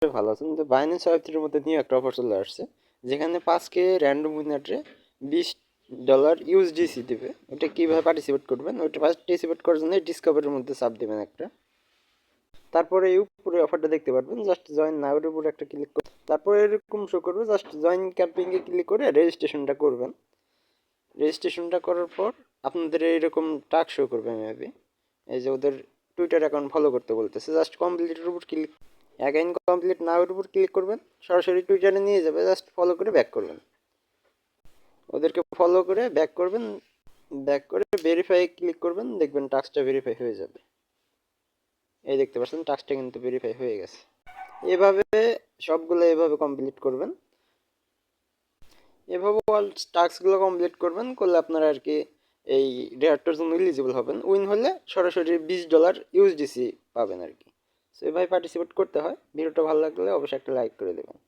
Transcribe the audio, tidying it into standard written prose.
ভালো আছেন। তো বাইন্যান্স ওয়েব3 মধ্যে নিউ একটা অফার চলে আসছে, যেখানে 5K র্যান্ডম উইনারে $20 ইউএসডিসি দেবে। ওটা কীভাবে পার্টিসিপেট করবেন? ওটা পার্টিসিপেট করার জন্য ডিসকভারের মধ্যে চাপ দেবেন একটা। তারপরে এই উপরে অফারটা দেখতে পারবেন, জাস্ট জয়েন নাওর উপরে একটা ক্লিক করে তারপরে এরকম শো করবে, জাস্ট জয়েন ক্যাম্পিংয়ে ক্লিক করে রেজিস্ট্রেশনটা করবেন। রেজিস্ট্রেশনটা করার পর আপনাদের এইরকম টাস্ক শো করবে মেবি। এই যে ওদের টুইটার অ্যাকাউন্ট ফলো করতে বলতেছে, জাস্ট কমপ্লিটের উপর ক্লিক, অ্যাগাইন কমপ্লিট নাওয়ের উপর ক্লিক করবেন, সরাসরি টুইটারে নিয়ে যাবে। জাস্ট ফলো করে ব্যাক করবেন, ওদেরকে ফলো করে ব্যাক করবেন, ব্যাক করে ভেরিফাই ক্লিক করবেন, দেখবেন টাস্কটা ভেরিফাই হয়ে যাবে। এই দেখতে পাচ্ছেন টাস্কটা কিন্তু ভেরিফাই হয়ে গেছে। এভাবে সবগুলো এভাবে কমপ্লিট করবেন, এভাবে অল টাস্কগুলো কমপ্লিট করবেন, করলে আপনারা আর কি এই রেয়ারটার জন্য এলিজিবল হবেন। উইন হলে সরাসরি $20 ইউএসডিসি পাবেন আর কি। সো এভাবে পার্টিসিপেট করতে হয়। ভিডিওটা ভালো লাগলে অবশ্যই একটা লাইক করে দেবেন।